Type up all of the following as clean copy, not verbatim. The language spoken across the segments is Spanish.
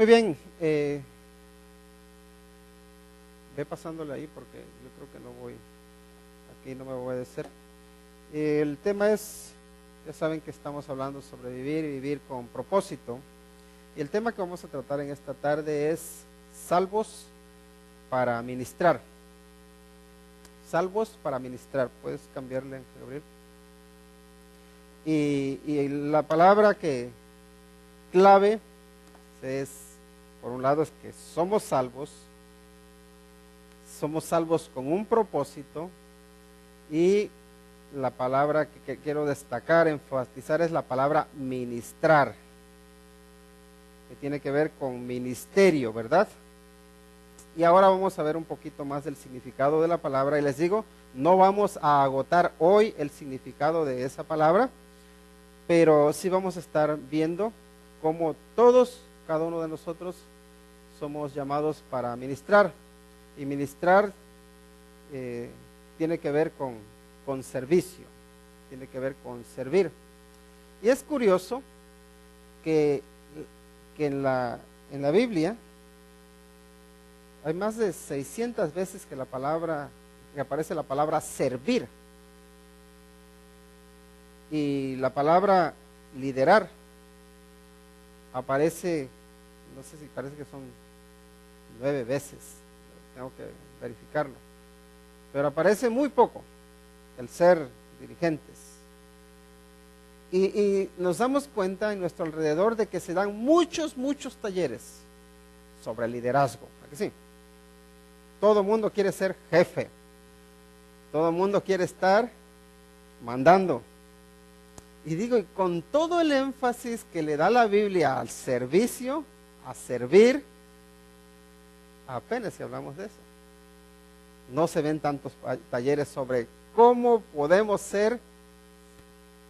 Muy bien, ve pasándole ahí porque yo creo que no voy, aquí no me voy a obedecer. El tema es, ya saben que estamos hablando sobre vivir y vivir con propósito. Y el tema que vamos a tratar en esta tarde es salvos para ministrar. Salvos para ministrar. Puedes cambiarle, Gabriel. Y la palabra que clave es, por un lado, es que somos salvos con un propósito, y la palabra que quiero destacar, enfatizar, es la palabra ministrar, que tiene que ver con ministerio, ¿verdad? Y ahora vamos a ver un poquito más del significado de la palabra, y les digo, no vamos a agotar hoy el significado de esa palabra, pero sí vamos a estar viendo cómo cada uno de nosotros somos llamados para ministrar, y ministrar tiene que ver con servicio, tiene que ver con servir. Y es curioso que en la Biblia hay más de 600 veces que aparece la palabra servir, y la palabra liderar aparece, no sé si parece que son 9 veces, tengo que verificarlo, pero aparece muy poco el ser dirigentes. Y nos damos cuenta en nuestro alrededor de que se dan muchos talleres sobre liderazgo, ¿verdad que sí? Todo el mundo quiere ser jefe, todo el mundo quiere estar mandando. Y digo, y con todo el énfasis que le da la Biblia al servicio, a servir, apenas si hablamos de eso. No se ven tantos talleres sobre cómo podemos ser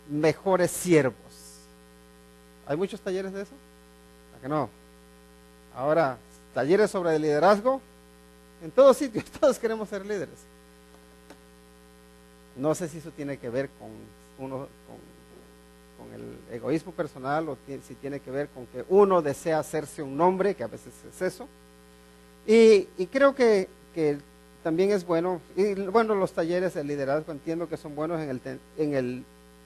mejores siervos. ¿Hay muchos talleres de eso? ¿A que no? Ahora, talleres sobre el liderazgo, en todos sitios, todos queremos ser líderes. No sé si eso tiene que ver con el egoísmo personal, o si tiene que ver con que uno desea hacerse un nombre, que a veces es eso. Y creo que también es bueno, y bueno, los talleres de liderazgo entiendo que son buenos en el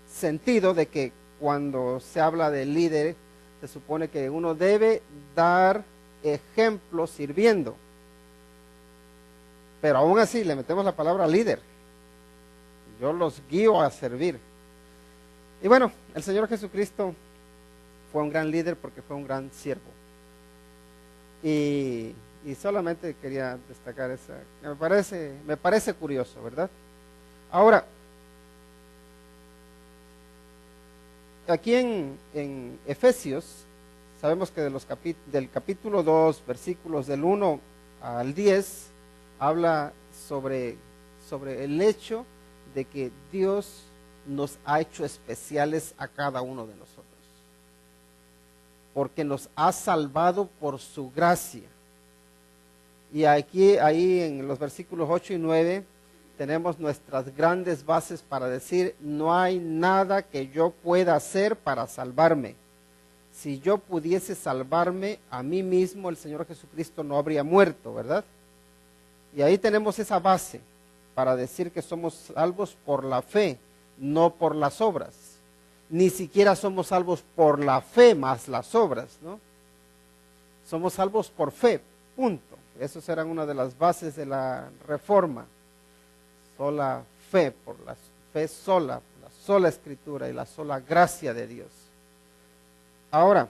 sentido de que cuando se habla de líder, se supone que uno debe dar ejemplo sirviendo. Pero aún así le metemos la palabra líder. Yo los guío a servir. Y bueno, el Señor Jesucristo fue un gran líder porque fue un gran siervo. Y solamente quería destacar esa, me parece curioso, ¿verdad? Ahora, aquí en Efesios, sabemos que del capítulo 2, versículos del 1 al 10, habla sobre el hecho de que Dios nos ha hecho especiales a cada uno de nosotros, porque nos ha salvado por su gracia. Y ahí en los versículos 8 y 9 tenemos nuestras grandes bases para decir, no hay nada que yo pueda hacer para salvarme. Si yo pudiese salvarme a mí mismo, el Señor Jesucristo no habría muerto, ¿verdad? Y ahí tenemos esa base para decir que somos salvos por la fe, no por las obras. Ni siquiera somos salvos por la fe más las obras, ¿no? Somos salvos por fe, punto. Esas eran una de las bases de la Reforma. Sola fe, por la fe sola, la sola Escritura y la sola gracia de Dios. Ahora,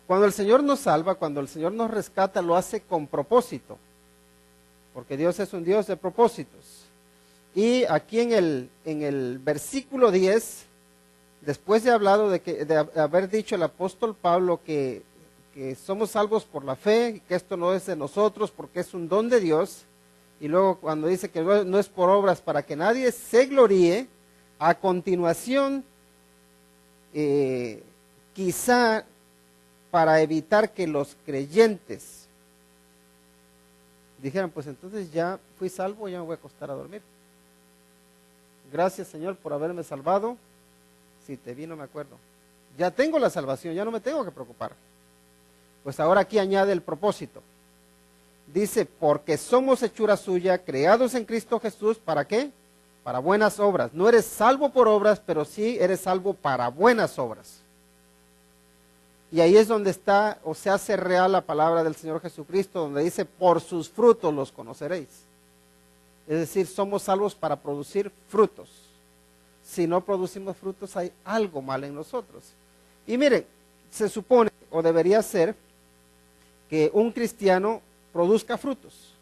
cuando el Señor nos salva, cuando el Señor nos rescata, lo hace con propósito, porque Dios es un Dios de propósitos. Y aquí en el versículo 10, después de haber dicho el apóstol Pablo que somos salvos por la fe, y que esto no es de nosotros porque es un don de Dios, y luego cuando dice que no es por obras para que nadie se gloríe, a continuación, quizá para evitar que los creyentes dijeran, pues entonces ya fui salvo, ya me voy a acostar a dormir. Gracias, Señor, por haberme salvado. Si te vi, no me acuerdo. Ya tengo la salvación, ya no me tengo que preocupar. Pues ahora aquí añade el propósito. Dice, porque somos hechura suya, creados en Cristo Jesús, ¿para qué? Para buenas obras. No eres salvo por obras, pero sí eres salvo para buenas obras. Y ahí es donde está, o se hace real la palabra del Señor Jesucristo, donde dice, por sus frutos los conoceréis. Es decir, somos salvos para producir frutos. Si no producimos frutos, hay algo mal en nosotros. Y miren, se supone, o debería ser, que un cristiano produzca frutos.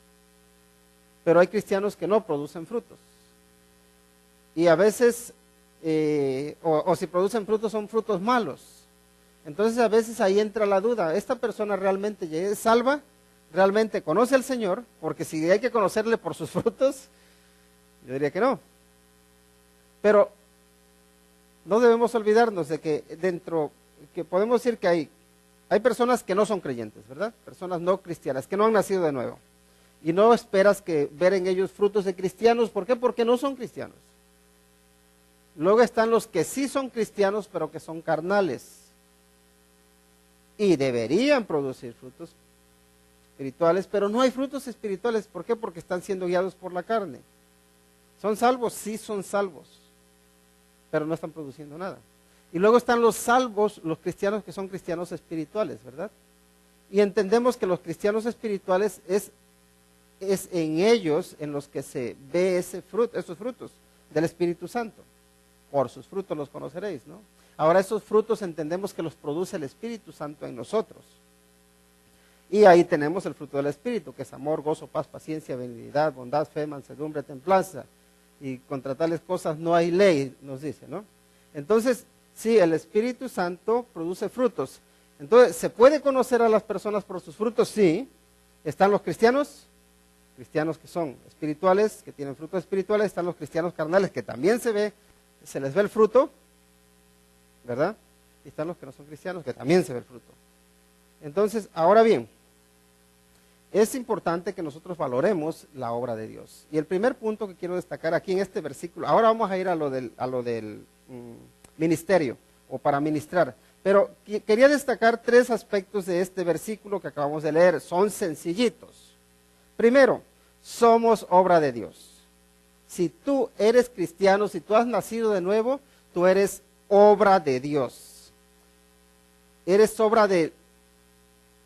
Pero hay cristianos que no producen frutos. Y a veces, o si producen frutos, son frutos malos. Entonces a veces ahí entra la duda, ¿esta persona realmente es salva? ¿Realmente conoce al Señor? Porque si hay que conocerle por sus frutos, yo diría que no. Pero no debemos olvidarnos de que que podemos decir que hay personas que no son creyentes, ¿verdad? Personas no cristianas, que no han nacido de nuevo. Y no esperas que ver en ellos frutos de cristianos. ¿Por qué? Porque no son cristianos. Luego están los que sí son cristianos, pero que son carnales. Y deberían producir frutos espirituales, pero no hay frutos espirituales. ¿Por qué? Porque están siendo guiados por la carne. ¿Son salvos? Sí son salvos, pero no están produciendo nada. Y luego están los salvos, los cristianos que son cristianos espirituales, ¿verdad? Y entendemos que los cristianos espirituales es en ellos en los que se ve esos frutos del Espíritu Santo. Por sus frutos los conoceréis, ¿no? Ahora esos frutos entendemos que los produce el Espíritu Santo en nosotros. Y ahí tenemos el fruto del Espíritu, que es amor, gozo, paz, paciencia, benignidad, bondad, fe, mansedumbre, templanza. Y contra tales cosas no hay ley, nos dice, ¿no? Entonces, sí, el Espíritu Santo produce frutos. Entonces, ¿se puede conocer a las personas por sus frutos? Sí. ¿Están los cristianos? Cristianos que son espirituales, que tienen frutos espirituales. Están los cristianos carnales, que también se les ve el fruto, ¿verdad? Y están los que no son cristianos, que también se ve el fruto. Entonces, ahora bien, es importante que nosotros valoremos la obra de Dios. Y el primer punto que quiero destacar aquí en este versículo, ahora vamos a ir a lo del ministerio, o para ministrar. Pero quería destacar 3 aspectos de este versículo que acabamos de leer. Son sencillitos. Primero, somos obra de Dios. Si tú eres cristiano, si tú has nacido de nuevo, tú eres obra de Dios. Eres obra de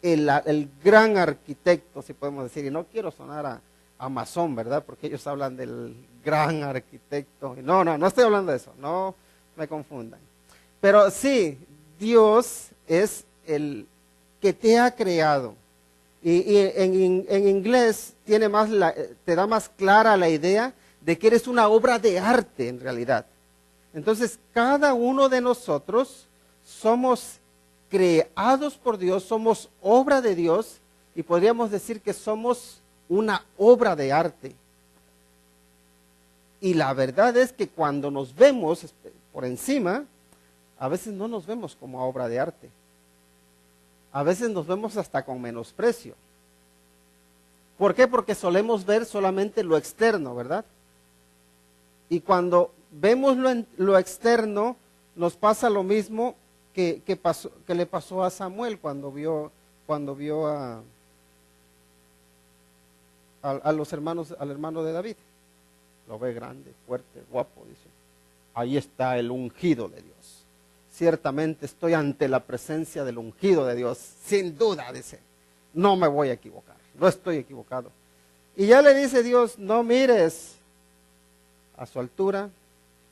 el gran arquitecto, si podemos decir. Y no quiero sonar a masón, ¿verdad? Porque ellos hablan del gran arquitecto. No estoy hablando de eso, no me confundan. Pero sí, Dios es el que te ha creado. Y en inglés te da más clara la idea de que eres una obra de arte en realidad. Entonces, cada uno de nosotros somos creados por Dios, somos obra de Dios, y podríamos decir que somos una obra de arte. Y la verdad es que cuando nos vemos por encima, a veces no nos vemos como obra de arte. A veces nos vemos hasta con menosprecio. ¿Por qué? Porque solemos ver solamente lo externo, ¿verdad? Y cuando vemos lo externo, nos pasa lo mismo que le pasó a Samuel cuando vio al hermano de David. Lo ve grande, fuerte, guapo, dice. Ahí está el ungido de Dios. Ciertamente estoy ante la presencia del ungido de Dios. Sin duda, dice, no me voy a equivocar, no estoy equivocado. Y ya le dice Dios, no mires a su altura,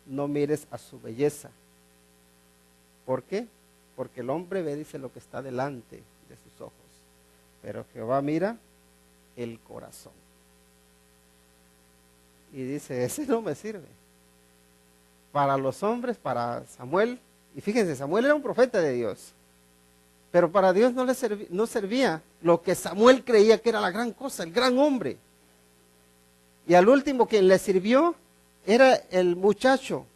no mires a su belleza. ¿Por qué? Porque el hombre ve, dice, lo que está delante de sus ojos, pero Jehová mira el corazón. Y dice, ese no me sirve. Para los hombres, para Samuel, y fíjense, Samuel era un profeta de Dios, pero para Dios no servía lo que Samuel creía que era la gran cosa, el gran hombre. Y al último quien le sirvió era el muchacho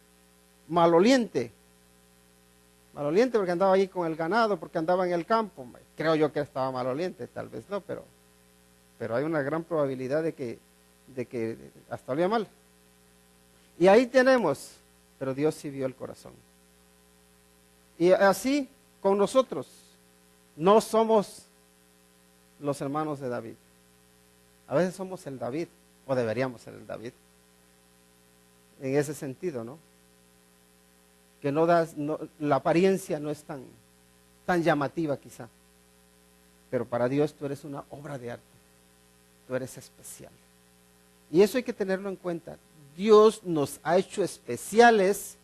maloliente. Maloliente porque andaba ahí con el ganado, porque andaba en el campo. Creo yo que estaba maloliente, tal vez no, pero hay una gran probabilidad de que hasta olía mal. Y ahí tenemos, pero Dios sí vio el corazón. Y así con nosotros, no somos los hermanos de David. A veces somos el David, o deberíamos ser el David, en ese sentido, ¿no? Que la apariencia no es tan llamativa quizá, pero para Dios tú eres una obra de arte, tú eres especial. Y eso hay que tenerlo en cuenta. Dios nos ha hecho especiales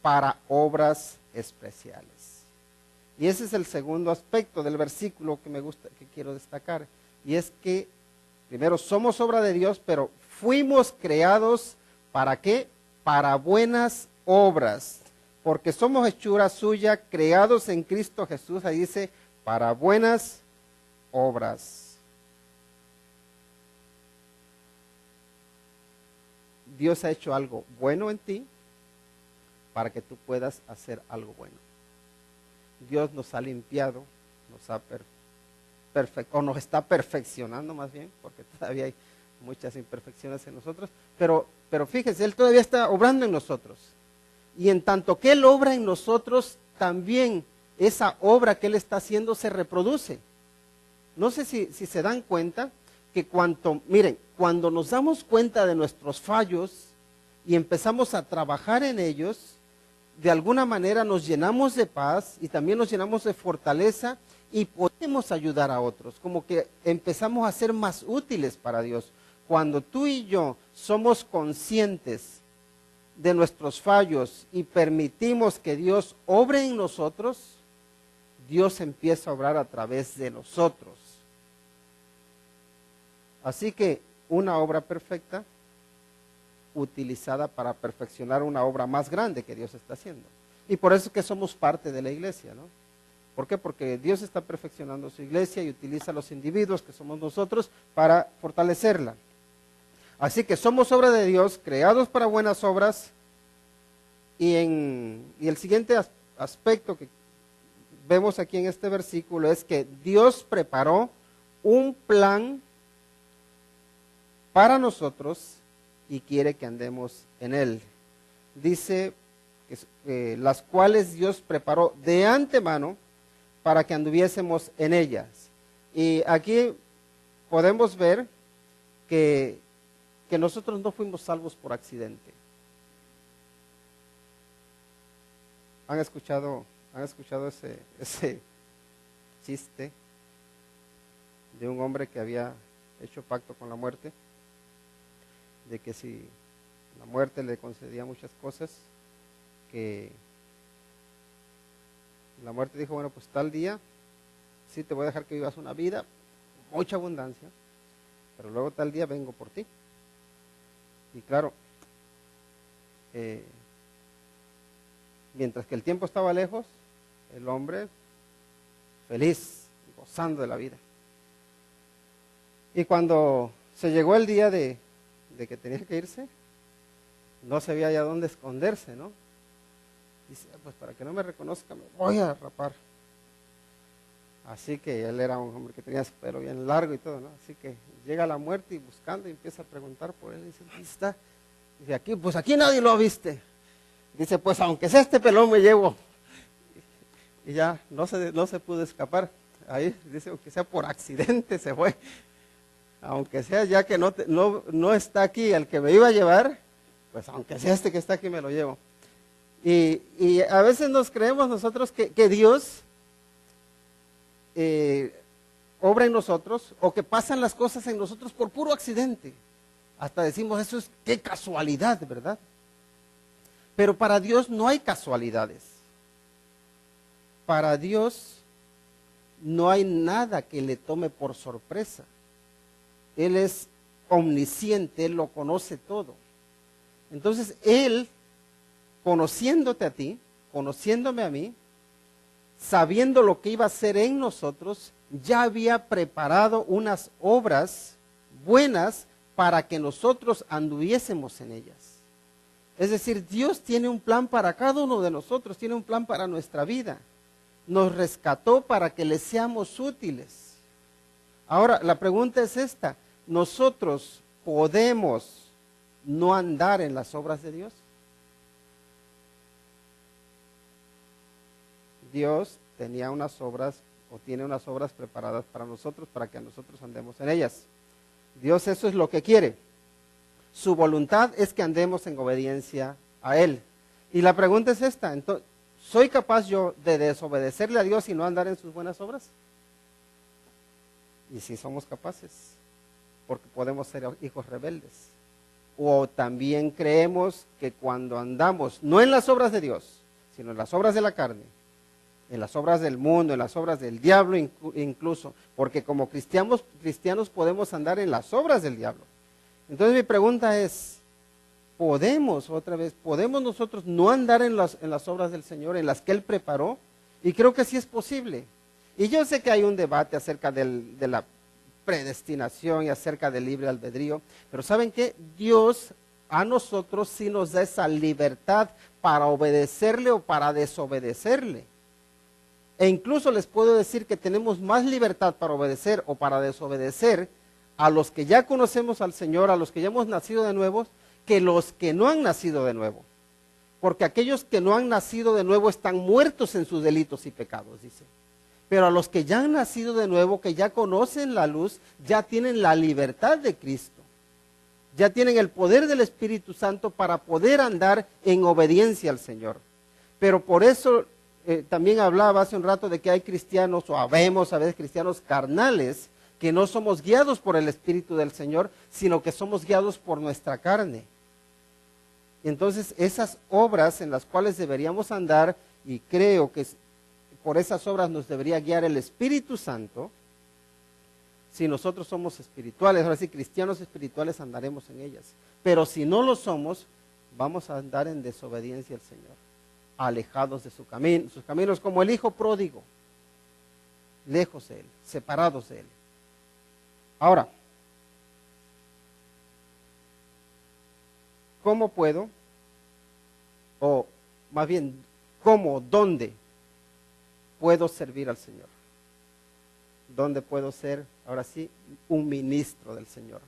para obras especiales. Y ese es el segundo aspecto del versículo que me gusta, que quiero destacar. Y es que, primero, somos obra de Dios, pero fuimos creados ¿para qué? Para buenas obras. Porque somos hechura suya, creados en Cristo Jesús, ahí dice, para buenas obras. Dios ha hecho algo bueno en ti para que tú puedas hacer algo bueno. Dios nos ha limpiado, nos está perfeccionando más bien, porque todavía hay muchas imperfecciones en nosotros, pero fíjense, Él todavía está obrando en nosotros. Y en tanto que Él obra en nosotros, también esa obra que Él está haciendo se reproduce. No sé si se dan cuenta que cuando nos damos cuenta de nuestros fallos y empezamos a trabajar en ellos, de alguna manera nos llenamos de paz y también nos llenamos de fortaleza y podemos ayudar a otros, como que empezamos a ser más útiles para Dios. Cuando tú y yo somos conscientes de nuestros fallos y permitimos que Dios obre en nosotros, Dios empieza a obrar a través de nosotros. Así que una obra perfecta utilizada para perfeccionar una obra más grande que Dios está haciendo. Y por eso es que somos parte de la iglesia, ¿no? ¿Por qué? Porque Dios está perfeccionando su iglesia y utiliza a los individuos que somos nosotros para fortalecerla. Así que somos obra de Dios, creados para buenas obras. Y el siguiente aspecto que vemos aquí en este versículo es que Dios preparó un plan para nosotros y quiere que andemos en él. Dice que las cuales Dios preparó de antemano para que anduviésemos en ellas. Y aquí podemos ver que nosotros no fuimos salvos por accidente. ¿Han escuchado ese chiste de un hombre que había hecho pacto con la muerte? De que si la muerte le concedía muchas cosas, que la muerte dijo, bueno, pues tal día sí te voy a dejar que vivas una vida, mucha abundancia, pero luego tal día vengo por ti. Y claro, mientras que el tiempo estaba lejos, el hombre feliz, gozando de la vida. Y cuando se llegó el día de que tenía que irse, no sabía ya dónde esconderse, ¿no? Dice, pues para que no me reconozca, me voy a rapar. Así que él era un hombre que tenía su pelo bien largo y todo, ¿no? Así que llega la muerte y buscando y empieza a preguntar por él. Dice, ¿dónde está? Dice, aquí nadie lo viste. Dice, pues aunque sea este pelón me llevo. Y ya no se pudo escapar. Ahí dice, aunque sea por accidente se fue. Aunque sea ya que no está aquí el que me iba a llevar, pues aunque sea este que está aquí me lo llevo. Y a veces nos creemos nosotros que Dios obra en nosotros o que pasan las cosas en nosotros por puro accidente. Hasta decimos, eso es qué casualidad, ¿verdad? Pero para Dios no hay casualidades. Para Dios no hay nada que le tome por sorpresa. Él es omnisciente, Él lo conoce todo. Entonces, Él, conociéndote a ti, conociéndome a mí, sabiendo lo que iba a hacer en nosotros, ya había preparado unas obras buenas para que nosotros anduviésemos en ellas. Es decir, Dios tiene un plan para cada uno de nosotros, tiene un plan para nuestra vida. Nos rescató para que le seamos útiles. Ahora, la pregunta es esta, ¿nosotros podemos no andar en las obras de Dios? Dios tenía unas obras o tiene unas obras preparadas para nosotros, para que nosotros andemos en ellas. Dios eso es lo que quiere. Su voluntad es que andemos en obediencia a Él. Y la pregunta es esta, entonces, ¿soy capaz yo de desobedecerle a Dios y no andar en sus buenas obras? Y si somos capaces, porque podemos ser hijos rebeldes. O también creemos que cuando andamos, no en las obras de Dios, sino en las obras de la carne, en las obras del mundo, en las obras del diablo incluso, porque como cristianos podemos andar en las obras del diablo. Entonces mi pregunta es, ¿podemos nosotros no andar en las obras del Señor, en las que Él preparó? Y creo que sí es posible. Y yo sé que hay un debate acerca de la predestinación y acerca del libre albedrío, pero ¿saben qué? Dios a nosotros sí nos da esa libertad para obedecerle o para desobedecerle. E incluso les puedo decir que tenemos más libertad para obedecer o para desobedecer a los que ya conocemos al Señor, a los que ya hemos nacido de nuevo, que los que no han nacido de nuevo. Porque aquellos que no han nacido de nuevo están muertos en sus delitos y pecados, dice. Pero a los que ya han nacido de nuevo, que ya conocen la luz, ya tienen la libertad de Cristo. Ya tienen el poder del Espíritu Santo para poder andar en obediencia al Señor. Pero por eso también hablaba hace un rato de que hay cristianos, o habemos a veces cristianos carnales, que no somos guiados por el Espíritu del Señor, sino que somos guiados por nuestra carne. Y entonces esas obras en las cuales deberíamos andar, y creo que por esas obras nos debería guiar el Espíritu Santo, si nosotros somos espirituales, ahora sí, cristianos espirituales, andaremos en ellas. Pero si no lo somos, vamos a andar en desobediencia al Señor, alejados de sus caminos, como el hijo pródigo, lejos de Él, separados de Él. Ahora, ¿cómo puedo? O más bien, ¿cómo, dónde puedo servir al Señor? ¿Dónde puedo ser, ahora sí, un ministro del Señor?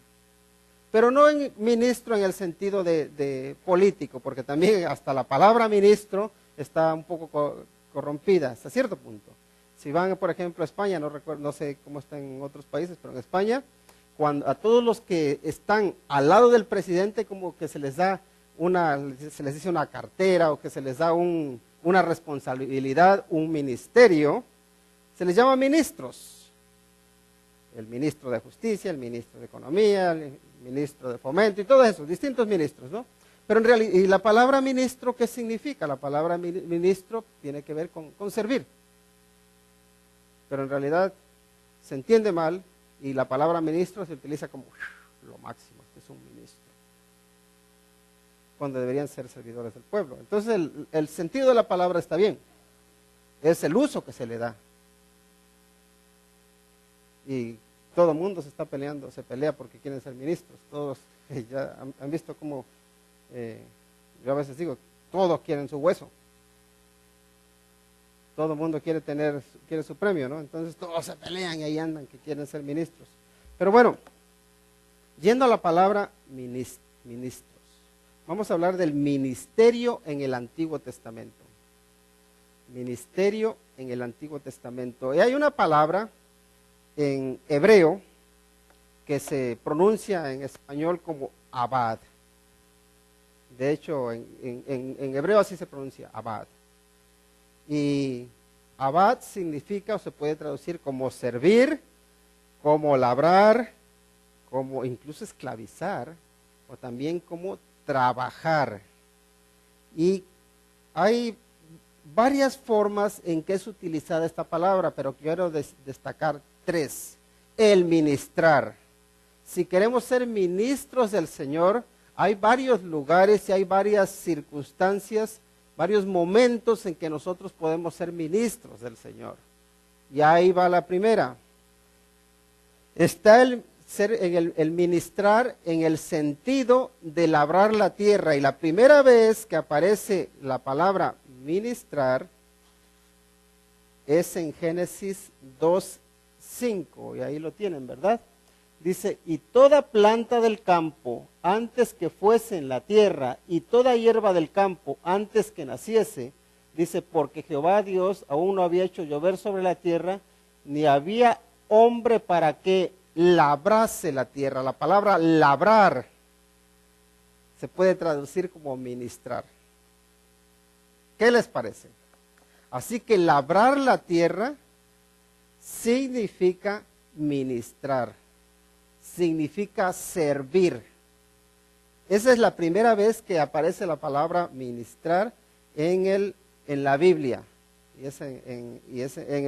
Pero no ministro en el sentido de político, porque también hasta la palabra ministro está un poco corrompida hasta cierto punto. Si van, por ejemplo, a España, no sé cómo está en otros países, pero en España, cuando a todos los que están al lado del presidente, como que se les da se les dice una cartera, o que se les da una responsabilidad, un ministerio, se les llama ministros. El ministro de Justicia, el ministro de Economía, el ministro de Fomento y todos esos, distintos ministros, ¿no? Pero en realidad, ¿y la palabra ministro qué significa? La palabra ministro tiene que ver con servir. Pero en realidad se entiende mal y la palabra ministro se utiliza como lo máximo, que es un ministro, cuando deberían ser servidores del pueblo. Entonces el sentido de la palabra está bien, es el uso que se le da. Y todo el mundo se pelea porque quieren ser ministros. Todos ya han visto cómo, yo a veces digo, todos quieren su hueso. Todo el mundo quiere su premio, ¿no? Entonces todos se pelean y ahí andan que quieren ser ministros. Pero bueno, yendo a la palabra ministros, vamos a hablar del ministerio en el Antiguo Testamento. Ministerio en el Antiguo Testamento. Y hay una palabra en hebreo que se pronuncia en español como abad. De hecho, en hebreo así se pronuncia, abad. Y abad significa, o se puede traducir como servir, como labrar, como incluso esclavizar, o también como trabajar. Y hay varias formas en que es utilizada esta palabra, pero quiero destacar tres. El ministrar. Si queremos ser ministros del Señor, hay varios lugares y hay varias circunstancias, varios momentos en que nosotros podemos ser ministros del Señor. Y ahí va la primera. Está el ministrar en el sentido de labrar la tierra. Y la primera vez que aparece la palabra ministrar es en Génesis 2:5. Y ahí lo tienen, ¿verdad? Dice, y toda planta del campo antes que fuese en la tierra, y toda hierba del campo antes que naciese, dice, porque Jehová Dios aún no había hecho llover sobre la tierra, ni había hombre para que labrase la tierra. La palabra labrar se puede traducir como ministrar. ¿Qué les parece? Así que labrar la tierra significa ministrar, significa servir. Esa es la primera vez que aparece la palabra ministrar en la Biblia, y es en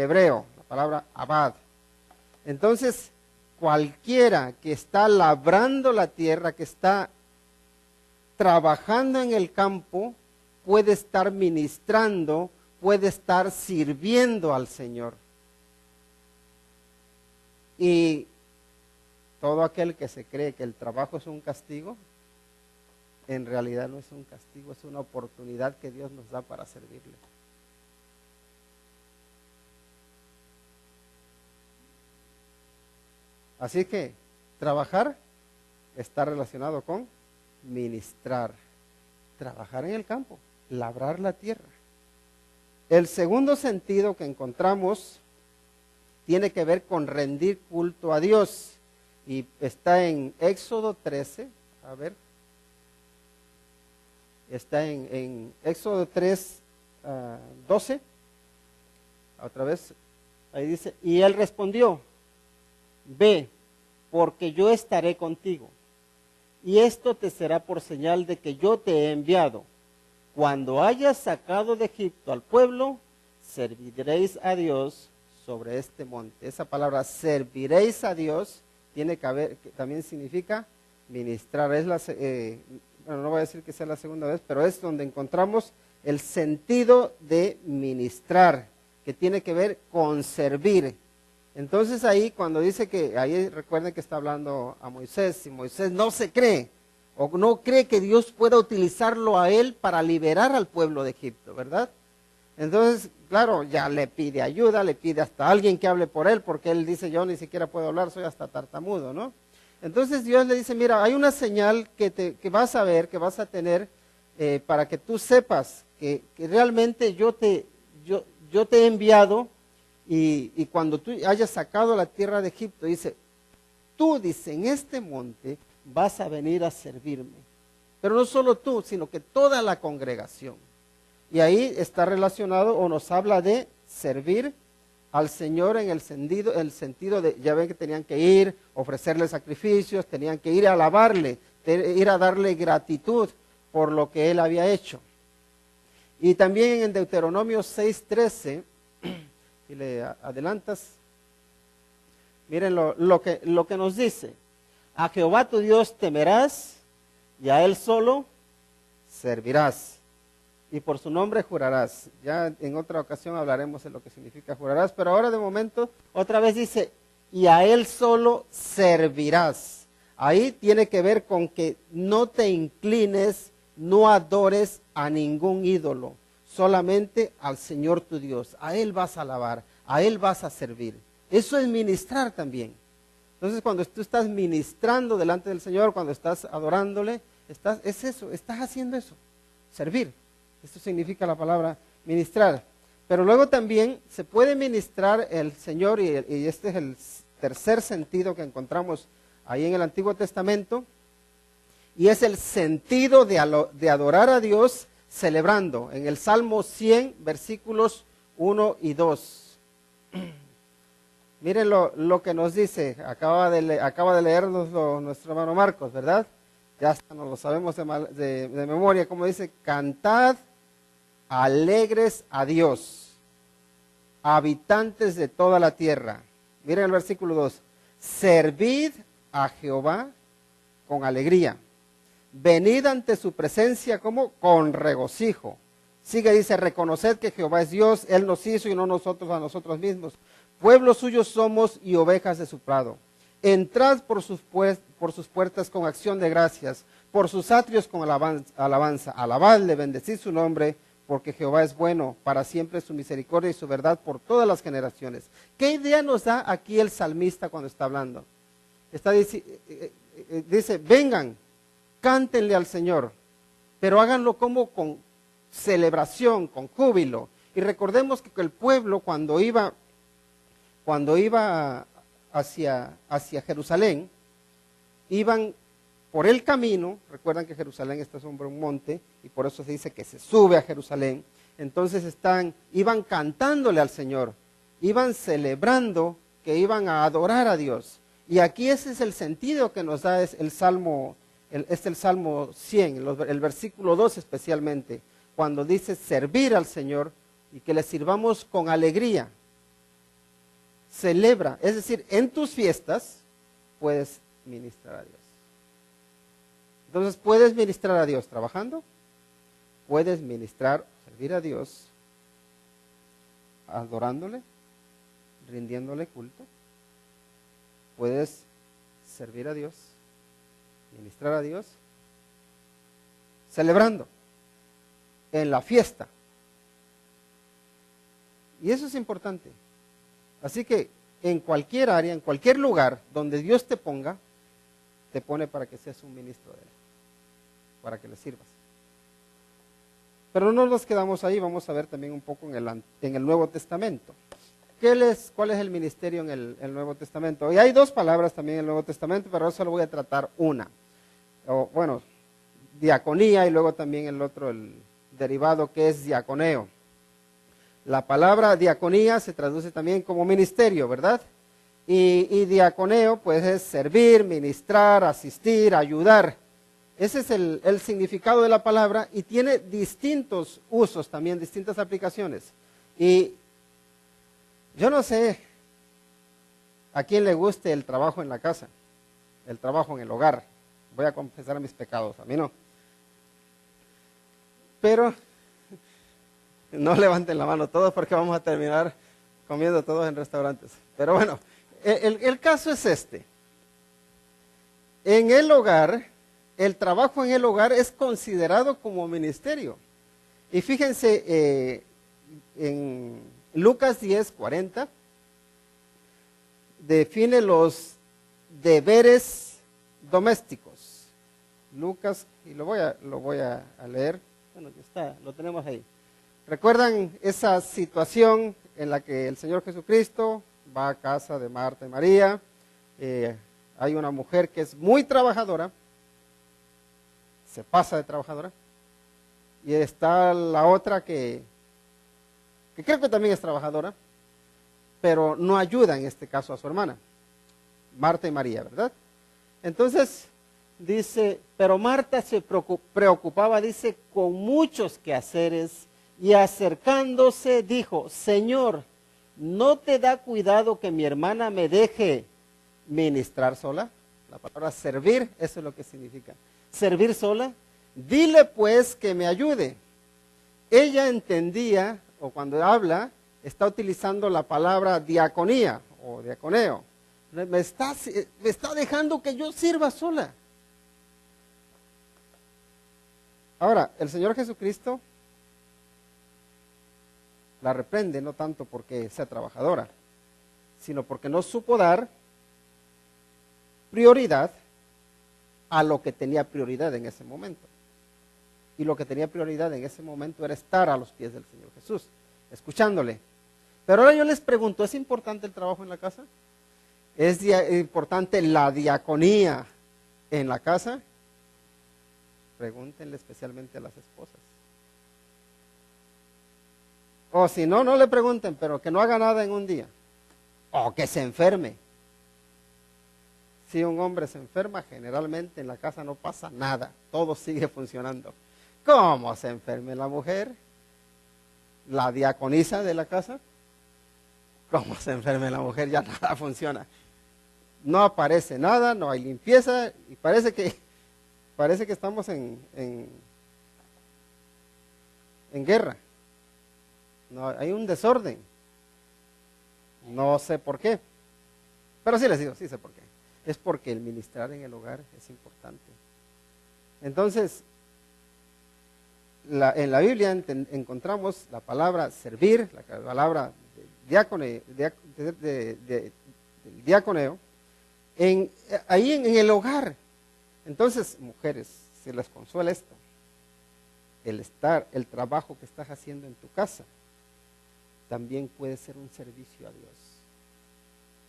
hebreo, la palabra abad. Entonces, cualquiera que está labrando la tierra, que está trabajando en el campo, puede estar ministrando, puede estar sirviendo al Señor. Y todo aquel que se cree que el trabajo es un castigo, en realidad no es un castigo, es una oportunidad que Dios nos da para servirle. Así que trabajar está relacionado con ministrar, trabajar en el campo, labrar la tierra. El segundo sentido que encontramos tiene que ver con rendir culto a Dios, y está en Éxodo 13, a ver, está en Éxodo 3, 12, otra vez, ahí dice, y él respondió, ve, porque yo estaré contigo, y esto te será por señal de que yo te he enviado. Cuando hayas sacado de Egipto al pueblo, serviréis a Dios sobre este monte. Esa palabra serviréis a Dios tiene que haber, que también significa ministrar. Es bueno, no voy a decir que sea la segunda vez, pero es donde encontramos el sentido de ministrar, que tiene que ver con servir. Entonces ahí cuando dice que, ahí recuerden que está hablando a Moisés, y Moisés no se cree, o no cree que Dios pueda utilizarlo a él para liberar al pueblo de Egipto, ¿verdad? Entonces, claro, ya le pide ayuda, le pide hasta alguien que hable por él, porque él dice, yo ni siquiera puedo hablar, soy hasta tartamudo, ¿no? Entonces Dios le dice, mira, hay una señal que vas a ver, que vas a tener, para que tú sepas que realmente yo te he enviado, y cuando tú hayas sacado la tierra de Egipto, dice, tú, dice, en este monte vas a venir a servirme. Pero no solo tú, sino que toda la congregación. Y ahí está relacionado o nos habla de servir al Señor en el sentido de, ya ven que tenían que ir, ofrecerle sacrificios, tenían que ir a alabarle, ir a darle gratitud por lo que él había hecho. Y también en Deuteronomio 6:13, si le adelantas, miren lo que nos dice. A Jehová tu Dios temerás, y a él solo servirás, y por su nombre jurarás. Ya en otra ocasión hablaremos de lo que significa jurarás, pero ahora de momento otra vez dice, y a él solo servirás. Ahí tiene que ver con que no te inclines, no adores a ningún ídolo, solamente al Señor tu Dios. A él vas a alabar, a él vas a servir. Eso es ministrar también. Entonces cuando tú estás ministrando delante del Señor, cuando estás adorándole, es eso, estás haciendo eso, servir. Esto significa la palabra ministrar. Pero luego también se puede ministrar el Señor, y este es el tercer sentido que encontramos ahí en el Antiguo Testamento, y es el sentido de adorar a Dios celebrando. En el Salmo 100, versículos 1 y 2. Miren lo que nos dice, acaba de leernos nuestro hermano Marcos, ¿verdad? Ya hasta nos lo sabemos de memoria, como dice, cantad alegres a Dios, habitantes de toda la tierra. Miren el versículo 2, servid a Jehová con alegría, venid ante su presencia como con regocijo. Sigue, dice, reconoced que Jehová es Dios, Él nos hizo y no nosotros a nosotros mismos. Pueblos suyos somos y ovejas de su prado. Entrad por sus puertas con acción de gracias, por sus atrios con alabanza. Alabadle, bendecid su nombre, porque Jehová es bueno, para siempre su misericordia y su verdad por todas las generaciones. ¿Qué idea nos da aquí el salmista cuando está hablando? Dice, vengan, cántenle al Señor, pero háganlo como con celebración, con júbilo. Y recordemos que el pueblo cuando iba cuando iba hacia Jerusalén, iban por el camino. Recuerdan que Jerusalén está sobre un monte y por eso se dice que se sube a Jerusalén. Entonces iban cantándole al Señor, iban celebrando que iban a adorar a Dios. Y aquí ese es el sentido que nos da el Salmo 100, el versículo 2 especialmente, cuando dice servir al Señor y que le sirvamos con alegría. Celebra, es decir, en tus fiestas puedes ministrar a Dios. Entonces, puedes ministrar a Dios trabajando, puedes ministrar, servir a Dios adorándole, rindiéndole culto. Puedes servir a Dios, ministrar a Dios, celebrando en la fiesta. Y eso es importante. Así que en cualquier área, en cualquier lugar donde Dios te ponga, te pone para que seas un ministro de Él, para que le sirvas. Pero no nos quedamos ahí, vamos a ver también un poco en el Nuevo Testamento. ¿Cuál es el ministerio en el Nuevo Testamento? Y hay dos palabras también en el Nuevo Testamento, pero solo voy a tratar una. Diaconía y luego también el derivado que es diaconeo. La palabra diaconía se traduce también como ministerio, ¿verdad? Y diaconeo pues es servir, ministrar, asistir, ayudar. Ese es el significado de la palabra y tiene distintos usos también, distintas aplicaciones. Y yo no sé a quién le guste el trabajo en la casa, el trabajo en el hogar. Voy a confesar mis pecados, a mí no. Pero no levanten la mano todos porque vamos a terminar comiendo todos en restaurantes. Pero bueno, el caso es este. En el hogar, el trabajo en el hogar es considerado como ministerio. Y fíjense, en Lucas 10:40, define los deberes domésticos. Lucas, y lo voy a leer. Bueno, lo tenemos ahí. ¿Recuerdan esa situación en la que el Señor Jesucristo va a casa de Marta y María? Hay una mujer que es muy trabajadora, se pasa de trabajadora, y está la otra que creo que también es trabajadora, pero no ayuda en este caso a su hermana, Marta y María, ¿verdad? Entonces dice, pero Marta se preocupaba, dice, con muchos quehaceres, y acercándose dijo, Señor, ¿no te da cuidado que mi hermana me deje ministrar sola? La palabra servir, eso es lo que significa. Servir sola. Dile pues que me ayude. Ella entendía, o cuando habla, está utilizando la palabra diaconía o diaconeo. Me está dejando que yo sirva sola. Ahora, el Señor Jesucristo la reprende no tanto porque sea trabajadora, sino porque no supo dar prioridad a lo que tenía prioridad en ese momento. Y lo que tenía prioridad en ese momento era estar a los pies del Señor Jesús, escuchándole. Pero ahora yo les pregunto, ¿es importante el trabajo en la casa? ¿Es importante la diaconía en la casa? Pregúntenle especialmente a las esposas. O si no, no le pregunten, pero que no haga nada en un día. O que se enferme. Si un hombre se enferma, generalmente en la casa no pasa nada. Todo sigue funcionando. ¿Cómo se enferme la mujer? La diaconisa de la casa. ¿Cómo se enferme la mujer? Ya nada funciona. No aparece nada, no hay limpieza y parece que estamos en guerra. No, hay un desorden. No sé por qué. Pero sí les digo, sí sé por qué. Es porque el ministrar en el hogar es importante. Entonces, en la Biblia encontramos la palabra servir, la palabra diaconeo, ahí en el hogar. Entonces, mujeres, si les consuela esto, el trabajo que estás haciendo en tu casa, también puede ser un servicio a Dios.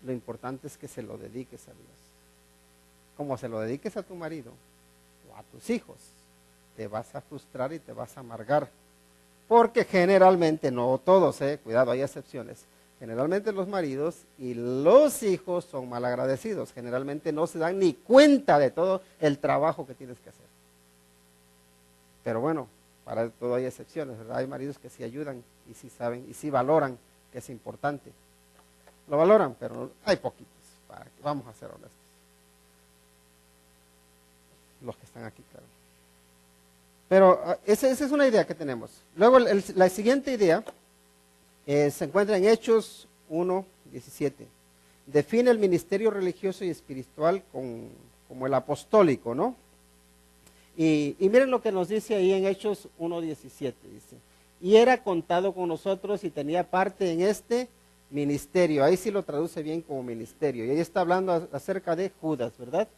Lo importante es que se lo dediques a Dios. Como se lo dediques a tu marido o a tus hijos, te vas a frustrar y te vas a amargar. Porque generalmente, no todos, cuidado, hay excepciones. Generalmente los maridos y los hijos son malagradecidos. Generalmente no se dan ni cuenta de todo el trabajo que tienes que hacer. Pero bueno, para todo hay excepciones, ¿verdad? Hay maridos que sí ayudan y sí saben y sí valoran que es importante. Lo valoran, pero hay poquitos, vamos a ser honestos. Los que están aquí, claro. Pero esa es una idea que tenemos. Luego la siguiente idea se encuentra en Hechos 1:17. Define el ministerio religioso y espiritual como el apostólico, ¿no? Y miren lo que nos dice ahí en Hechos 1:17, dice, y era contado con nosotros y tenía parte en este ministerio. Ahí sí lo traduce bien como ministerio. Y ahí está hablando acerca de Judas, ¿verdad?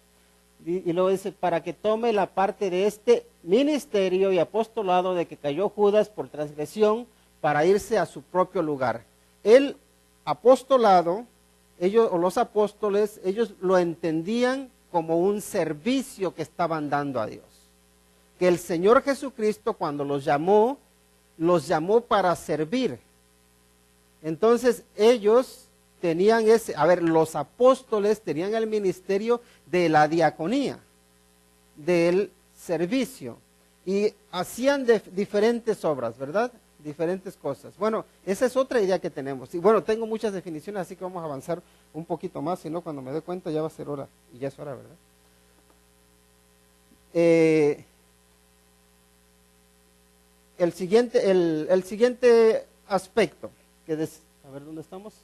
Y luego dice, para que tome la parte de este ministerio y apostolado de que cayó Judas por transgresión para irse a su propio lugar. El apostolado, ellos o los apóstoles, ellos lo entendían como un servicio que estaban dando a Dios. Que el Señor Jesucristo cuando los llamó para servir. Entonces ellos tenían los apóstoles tenían el ministerio de la diaconía, del servicio, y hacían diferentes obras, ¿verdad? Diferentes cosas. Bueno, esa es otra idea que tenemos. Y bueno, tengo muchas definiciones, así que vamos a avanzar un poquito más, si no, cuando me dé cuenta ya va a ser hora, y ya es hora, ¿verdad? El siguiente aspecto, a ver, ¿dónde estamos?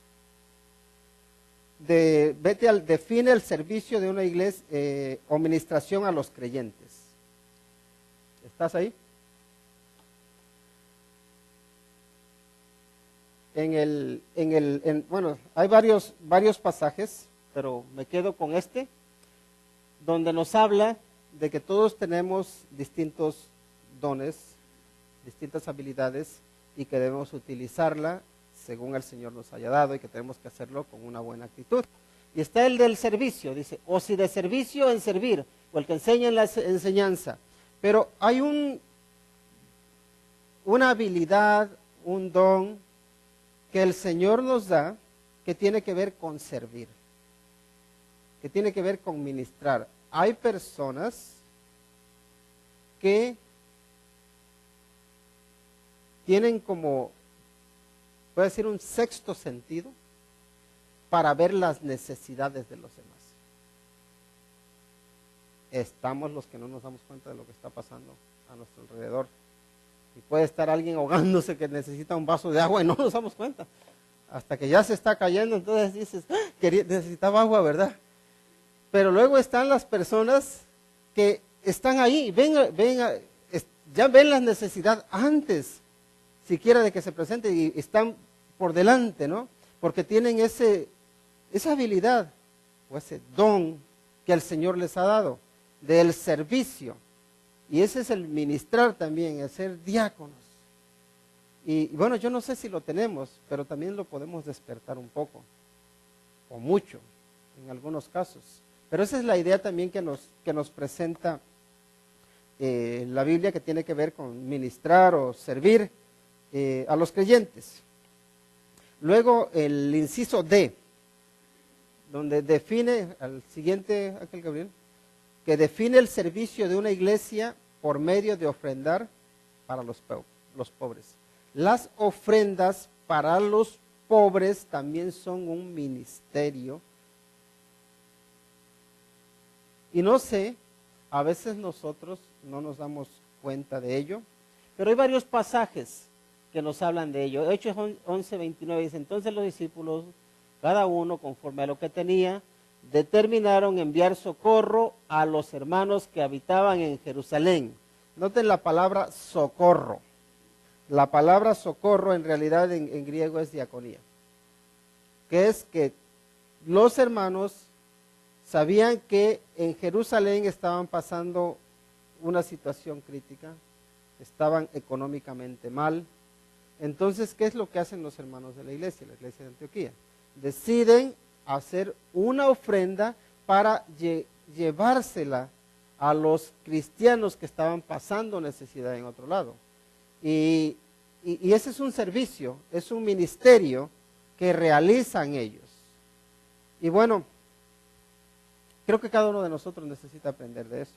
Define el servicio de una iglesia o ministración a los creyentes. ¿Estás ahí? Bueno, hay varios pasajes, pero me quedo con este, donde nos habla de que todos tenemos distintos dones, distintas habilidades, y que debemos utilizarla según el Señor nos haya dado, y que tenemos que hacerlo con una buena actitud. Y está el del servicio, dice, o si de servicio en servir, o el que enseña en la enseñanza. Pero hay una habilidad, un don que el Señor nos da, que tiene que ver con servir, que tiene que ver con ministrar. Hay personas que tienen como, puede decir, un sexto sentido para ver las necesidades de los demás. Estamos los que no nos damos cuenta de lo que está pasando a nuestro alrededor. Y puede estar alguien ahogándose que necesita un vaso de agua y no nos damos cuenta. Hasta que ya se está cayendo, entonces dices, necesitaba agua, ¿verdad? Pero luego están las personas que están ahí, ya ven la necesidad antes siquiera de que se presente, y están por delante, ¿no? Porque tienen esa habilidad o ese don que el Señor les ha dado del servicio. Y ese es el ministrar también, el ser diáconos. Y bueno, yo no sé si lo tenemos, pero también lo podemos despertar un poco, o mucho, en algunos casos. Pero esa es la idea también que nos presenta la Biblia, que tiene que ver con ministrar o servir a los creyentes. Luego el inciso D, donde define, al siguiente, Ángel Gabriel, que define el servicio de una iglesia por medio de ofrendar para los pobres. Las ofrendas para los pobres también son un ministerio. Y no sé, a veces nosotros no nos damos cuenta de ello, pero hay varios pasajes que nos hablan de ello. Hechos 11:29 dice, entonces los discípulos, cada uno conforme a lo que tenía, determinaron enviar socorro a los hermanos que habitaban en Jerusalén. Noten la palabra socorro. La palabra socorro en realidad en griego es diaconía, que es que los hermanos sabían que en Jerusalén estaban pasando una situación crítica, estaban económicamente mal. Entonces, ¿qué es lo que hacen los hermanos de la iglesia de Antioquía? Deciden hacer una ofrenda para llevársela a los cristianos que estaban pasando necesidad en otro lado. Y ese es un servicio, es un ministerio que realizan ellos. Y bueno, creo que cada uno de nosotros necesita aprender de eso.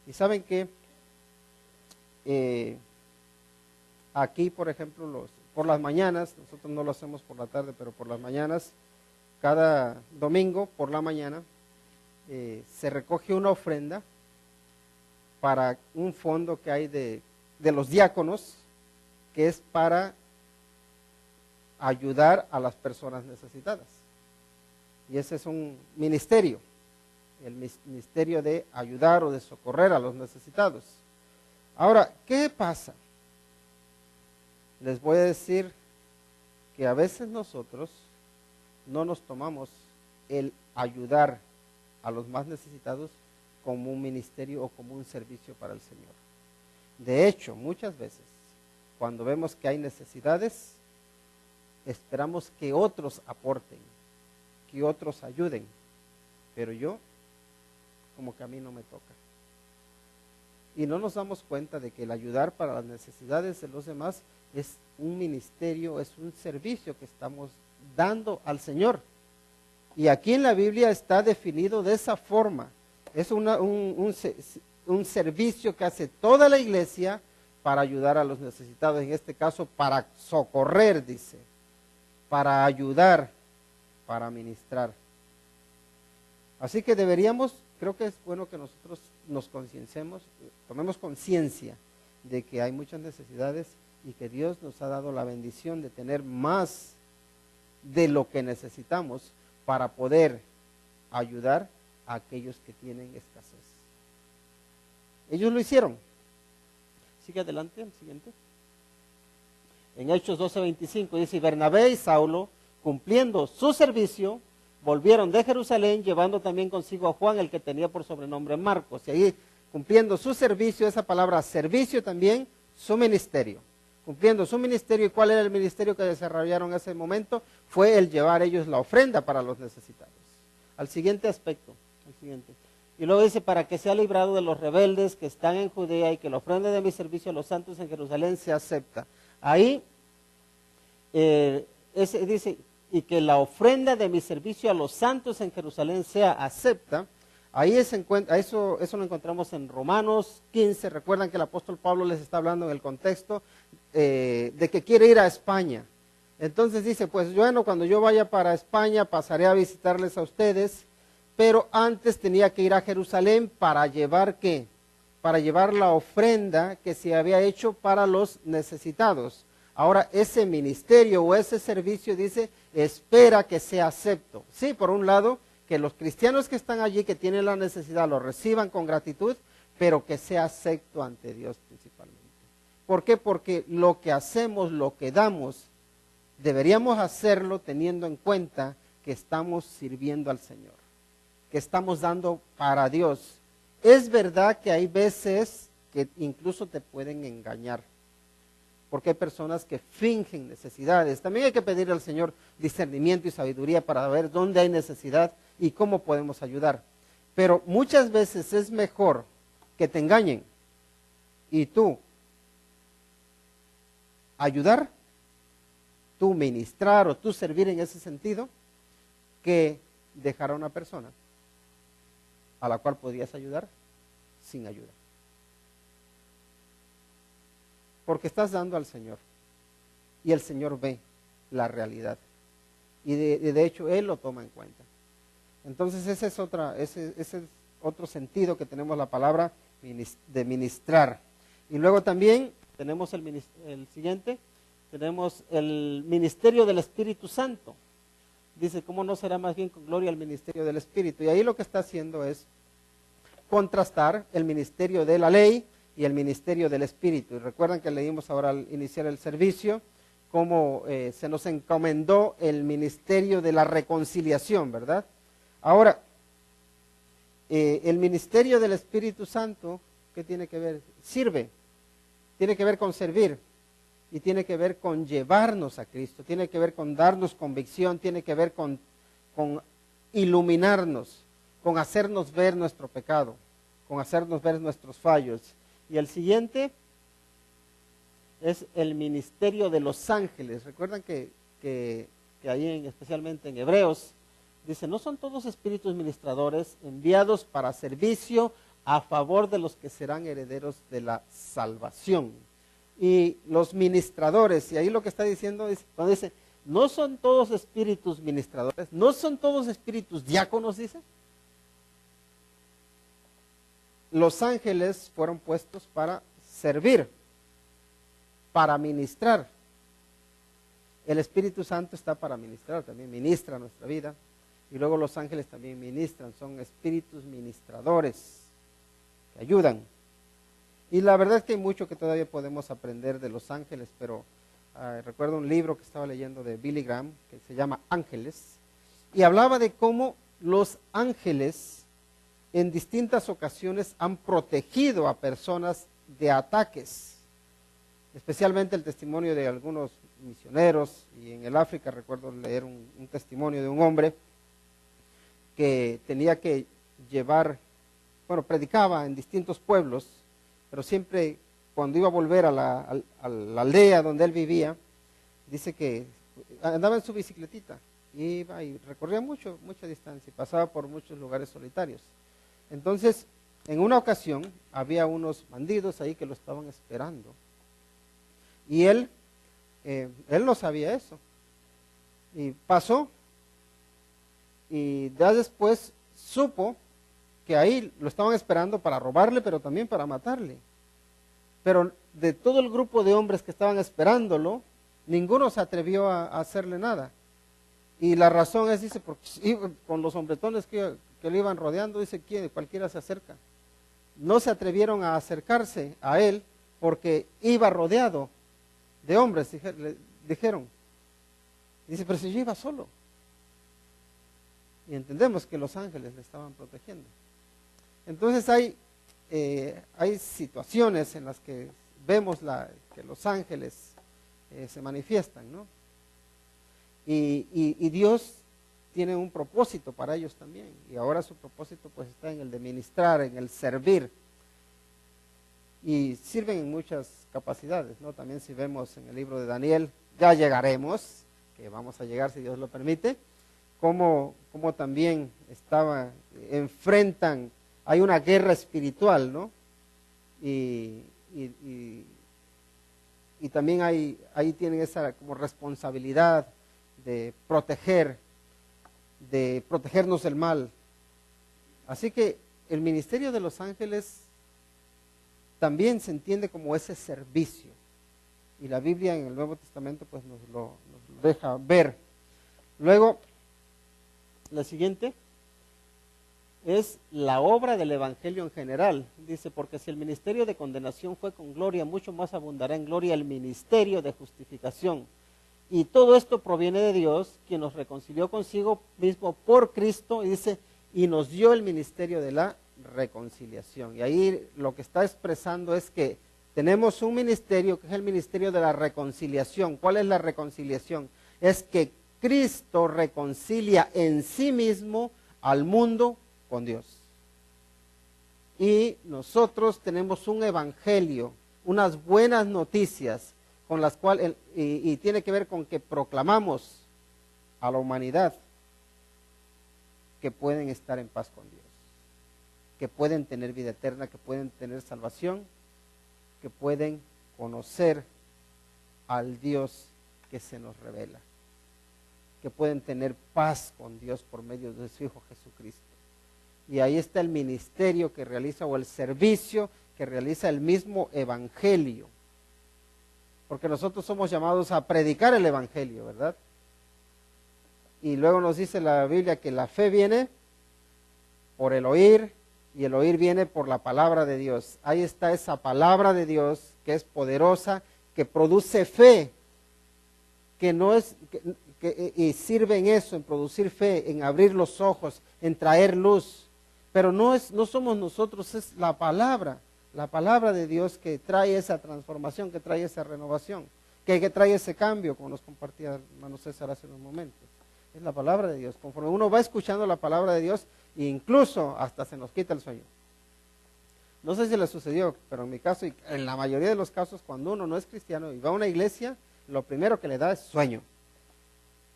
Y saben que aquí, por ejemplo, por las mañanas, nosotros no lo hacemos por la tarde, pero por las mañanas, cada domingo por la mañana, se recoge una ofrenda para un fondo que hay de los diáconos, que es para ayudar a las personas necesitadas. Y ese es un ministerio, el ministerio de ayudar o de socorrer a los necesitados. Ahora, ¿qué pasa? Les voy a decir que a veces nosotros no nos tomamos el ayudar a los más necesitados como un ministerio o como un servicio para el Señor. De hecho, muchas veces, cuando vemos que hay necesidades, esperamos que otros aporten, que otros ayuden, pero yo, como que a mí no me toca. Y no nos damos cuenta de que el ayudar para las necesidades de los demás es un ministerio, es un servicio que estamos dando al Señor. Y aquí en la Biblia está definido de esa forma. Es un servicio que hace toda la iglesia para ayudar a los necesitados. En este caso, para socorrer, dice, para ayudar, para ministrar. Así que deberíamos, creo que es bueno que nosotros nos concienciemos, tomemos conciencia de que hay muchas necesidades y que Dios nos ha dado la bendición de tener más de lo que necesitamos para poder ayudar a aquellos que tienen escasez. Ellos lo hicieron. Sigue adelante, el siguiente. En Hechos 12:25 dice, Bernabé y Saulo, cumpliendo su servicio, volvieron de Jerusalén, llevando también consigo a Juan, el que tenía por sobrenombre Marcos. Y ahí, cumpliendo su servicio, esa palabra servicio también, su ministerio. Cumpliendo su ministerio. ¿Y cuál era el ministerio que desarrollaron en ese momento? Fue el llevar ellos la ofrenda para los necesitados. Al siguiente aspecto, al siguiente. Y luego dice, para que sea librado de los rebeldes que están en Judea y que la ofrenda de mi servicio a los santos en Jerusalén se acepta. Ahí dice, y que la ofrenda de mi servicio a los santos en Jerusalén sea acepta. Ahí eso lo encontramos en Romanos 15. Recuerdan que el apóstol Pablo les está hablando en el contexto de que quiere ir a España. Entonces dice, pues bueno, cuando yo vaya para España pasaré a visitarles a ustedes, pero antes tenía que ir a Jerusalén para llevar ¿qué? Para llevar la ofrenda que se había hecho para los necesitados. Ahora ese ministerio o ese servicio dice, espera que sea acepto. Sí, por un lado, que los cristianos que están allí, que tienen la necesidad, lo reciban con gratitud, pero que sea acepto ante Dios principalmente. ¿Por qué? Porque lo que hacemos, lo que damos, deberíamos hacerlo teniendo en cuenta que estamos sirviendo al Señor, que estamos dando para Dios. Es verdad que hay veces que incluso te pueden engañar, porque hay personas que fingen necesidades. También hay que pedir al Señor discernimiento y sabiduría para ver dónde hay necesidad y cómo podemos ayudar. Pero muchas veces es mejor que te engañen y tú ayudar, tú ministrar o tú servir en ese sentido, que dejar a una persona a la cual podías ayudar sin ayuda. Porque estás dando al Señor y el Señor ve la realidad y de hecho Él lo toma en cuenta. Entonces ese es otro sentido que tenemos la palabra de ministrar. Y luego también tenemos el siguiente, tenemos el ministerio del Espíritu Santo. Dice, ¿cómo no será más bien con gloria el ministerio del Espíritu? Y ahí lo que está haciendo es contrastar el ministerio de la ley y el ministerio del Espíritu. Y recuerdan que leímos ahora al iniciar el servicio, cómo se nos encomendó el ministerio de la reconciliación, ¿verdad? Ahora, el ministerio del Espíritu Santo, ¿qué tiene que ver? Sirve, tiene que ver con servir y tiene que ver con llevarnos a Cristo, tiene que ver con darnos convicción, tiene que ver con con iluminarnos, con hacernos ver nuestro pecado, con hacernos ver nuestros fallos. Y el siguiente es el ministerio de los ángeles. Recuerdan que ahí especialmente en Hebreos, dice, no son todos espíritus ministradores enviados para servicio a favor de los que serán herederos de la salvación. Y los ministradores, y ahí lo que está diciendo es, cuando dice, no son todos espíritus ministradores, no son todos espíritus diáconos, dice. Los ángeles fueron puestos para servir, para ministrar. El Espíritu Santo está para ministrar, también ministra nuestra vida. Y luego los ángeles también ministran, son espíritus ministradores que ayudan. Y la verdad es que hay mucho que todavía podemos aprender de los ángeles, pero recuerdo un libro que estaba leyendo de Billy Graham, que se llama Ángeles, y hablaba de cómo los ángeles en distintas ocasiones han protegido a personas de ataques, especialmente el testimonio de algunos misioneros, y en el África recuerdo leer un testimonio de un hombre que tenía que llevar, bueno, predicaba en distintos pueblos, pero siempre cuando iba a volver a la aldea donde él vivía, dice que andaba en su bicicletita, iba y recorría mucha distancia, y pasaba por muchos lugares solitarios. Entonces, en una ocasión, había unos bandidos ahí que lo estaban esperando, y él no sabía eso, y pasó, y ya después supo que ahí lo estaban esperando para robarle, pero también para matarle. Pero de todo el grupo de hombres que estaban esperándolo, ninguno se atrevió a hacerle nada. Y la razón es, dice, porque con los hombretones que le iban rodeando, dice, cualquiera se acerca. No se atrevieron a acercarse a él porque iba rodeado de hombres, dijeron. Dice, pero si yo iba solo. Y entendemos que los ángeles le estaban protegiendo. Entonces hay situaciones en las que vemos que los ángeles se manifiestan, ¿no? Y Dios tiene un propósito para ellos también. Y ahora su propósito pues está en el de ministrar, en el servir. Y sirven en muchas capacidades, ¿no? También si vemos en el libro de Daniel, ya llegaremos, que vamos a llegar si Dios lo permite, cómo también enfrentan, hay una guerra espiritual, ¿no? Y también ahí tienen esa como responsabilidad de protegernos del mal. Así que el ministerio de los ángeles también se entiende como ese servicio. Y la Biblia en el Nuevo Testamento pues nos lo deja ver. Luego, la siguiente es la obra del Evangelio en general. Dice, porque si el ministerio de condenación fue con gloria, mucho más abundará en gloria el ministerio de justificación. Y todo esto proviene de Dios, quien nos reconcilió consigo mismo por Cristo, y dice, y nos dio el ministerio de la reconciliación. Y ahí lo que está expresando es que tenemos un ministerio que es el ministerio de la reconciliación. ¿Cuál es la reconciliación? Es que Cristo reconcilia en sí mismo al mundo con Dios. Y nosotros tenemos un evangelio, unas buenas noticias con las cuales, y tiene que ver con que proclamamos a la humanidad que pueden estar en paz con Dios, que pueden tener vida eterna, que pueden tener salvación, que pueden conocer al Dios que se nos revela, que pueden tener paz con Dios por medio de su Hijo Jesucristo. Y ahí está el ministerio que realiza, o el servicio que realiza el mismo evangelio. Porque nosotros somos llamados a predicar el evangelio, ¿verdad? Y luego nos dice la Biblia que la fe viene por el oír, y el oír viene por la palabra de Dios. Ahí está esa palabra de Dios que es poderosa, que produce fe, que no es... y sirve en eso, en producir fe, en abrir los ojos, en traer luz. Pero no somos nosotros, es la palabra de Dios que trae esa transformación, que trae esa renovación, que trae ese cambio, como nos compartía hermano César hace unos momentos. Es la palabra de Dios. Conforme uno va escuchando la palabra de Dios, incluso hasta se nos quita el sueño. No sé si le sucedió, pero en mi caso, y en la mayoría de los casos, cuando uno no es cristiano y va a una iglesia, lo primero que le da es sueño.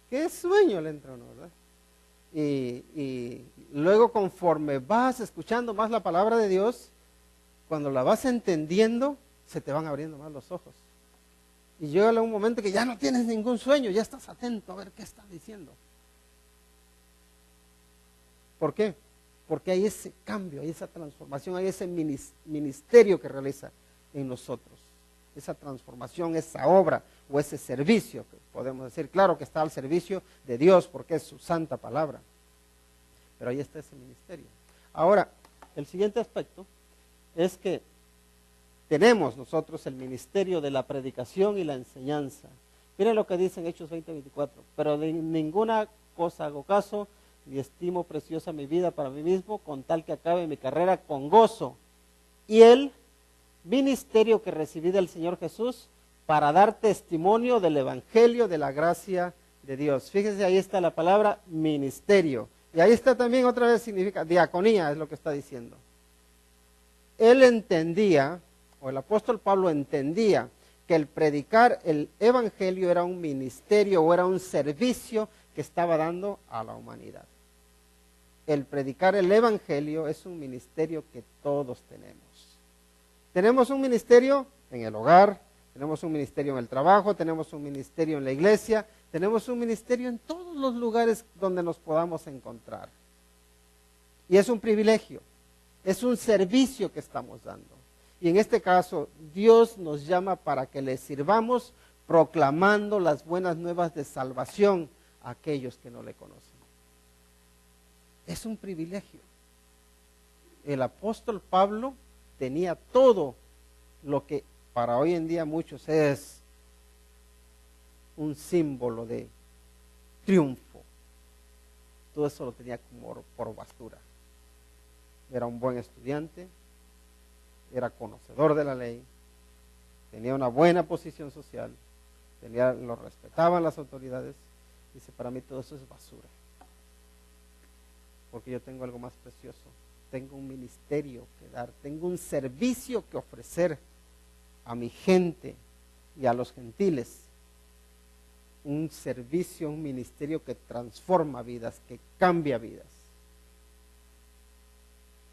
¿Qué sueño le entra a uno, verdad? Y luego conforme vas escuchando más la palabra de Dios, cuando la vas entendiendo, se te van abriendo más los ojos. Y llega un momento que ya no tienes ningún sueño, ya estás atento a ver qué está diciendo. ¿Por qué? Porque hay ese cambio, hay esa transformación, hay ese ministerio que realiza en nosotros. Esa transformación, esa obra o ese servicio, que podemos decir, claro que está al servicio de Dios porque es su santa palabra. Pero ahí está ese ministerio. Ahora, el siguiente aspecto es que tenemos nosotros el ministerio de la predicación y la enseñanza. Miren lo que dice en Hechos 20:24. Pero de ninguna cosa hago caso, ni estimo preciosa mi vida para mí mismo, con tal que acabe mi carrera con gozo. Y el ministerio que recibí del Señor Jesús para dar testimonio del evangelio de la gracia de Dios. Fíjense, ahí está la palabra ministerio. Y ahí está también otra vez significa diaconía, es lo que está diciendo. Él entendía, o el apóstol Pablo entendía, que el predicar el evangelio era un ministerio o era un servicio que estaba dando a la humanidad. El predicar el evangelio es un ministerio que todos tenemos. Tenemos un ministerio en el hogar, tenemos un ministerio en el trabajo, tenemos un ministerio en la iglesia, tenemos un ministerio en todos los lugares donde nos podamos encontrar. Y es un privilegio, es un servicio que estamos dando. Y en este caso, Dios nos llama para que le sirvamos proclamando las buenas nuevas de salvación a aquellos que no le conocen. Es un privilegio. El apóstol Pablo tenía todo lo que para hoy en día muchos es un símbolo de triunfo. Todo eso lo tenía como por basura. Era un buen estudiante, era conocedor de la ley, tenía una buena posición social, lo respetaban las autoridades. Dice, para mí todo eso es basura, porque yo tengo algo más precioso, tengo un ministerio que dar, tengo un servicio que ofrecer a mi gente y a los gentiles, un servicio, un ministerio que transforma vidas, que cambia vidas.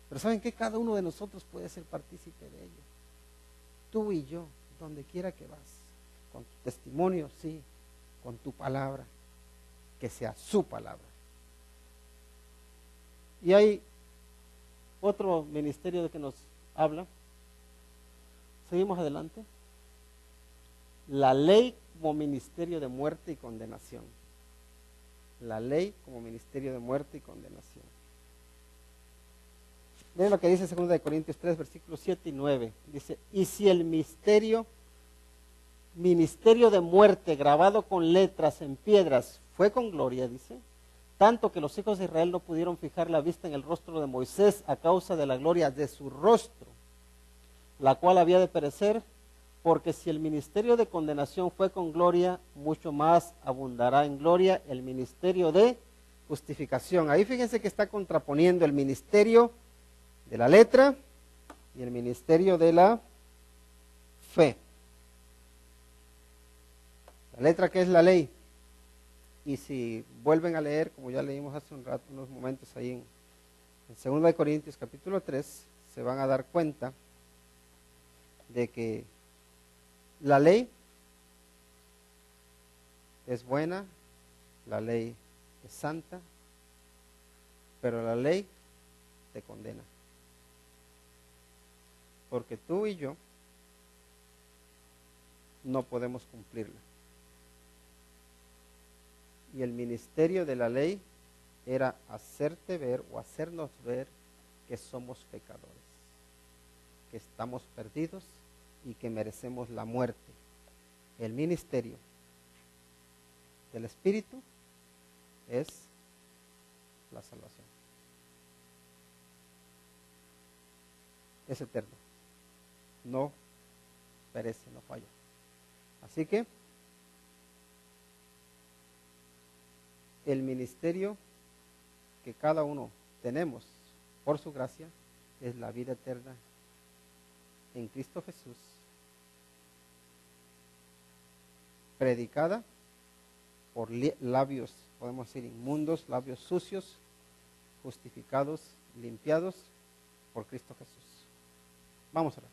Pero ¿saben qué? Cada uno de nosotros puede ser partícipe de ello. Tú y yo, donde quiera que vas, con tu testimonio, sí, con tu palabra, que sea su palabra. Y hay otro ministerio de que nos habla. Seguimos adelante. La ley como ministerio de muerte y condenación. La ley como ministerio de muerte y condenación. Miren lo que dice 2 Corintios 3, versículos 7 y 9. Dice, y si el ministerio de muerte grabado con letras en piedras fue con gloria, dice, tanto que los hijos de Israel no pudieron fijar la vista en el rostro de Moisés a causa de la gloria de su rostro, la cual había de perecer, porque si el ministerio de condenación fue con gloria, mucho más abundará en gloria el ministerio de justificación. Ahí fíjense que está contraponiendo el ministerio de la letra y el ministerio de la fe. La letra, que es la ley. Y si vuelven a leer, como ya leímos hace un rato, unos momentos ahí en 2 Corintios capítulo 3, se van a dar cuenta de que la ley es buena, la ley es santa, pero la ley te condena. Porque tú y yo no podemos cumplirla. Y el ministerio de la ley era hacerte ver o hacernos ver que somos pecadores, que estamos perdidos y que merecemos la muerte. El ministerio del Espíritu es la salvación. Es eterno. No perece, no falla. Así que el ministerio que cada uno tenemos por su gracia es la vida eterna en Cristo Jesús, predicada por labios, podemos decir inmundos, labios sucios, justificados, limpiados por Cristo Jesús. Vamos a orar.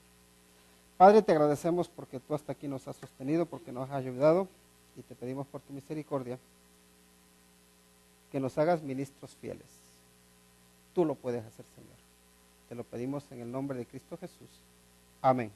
Padre, te agradecemos porque tú hasta aquí nos has sostenido, porque nos has ayudado, y te pedimos por tu misericordia que nos hagas ministros fieles. Tú lo puedes hacer, Señor. Te lo pedimos en el nombre de Cristo Jesús. Amén.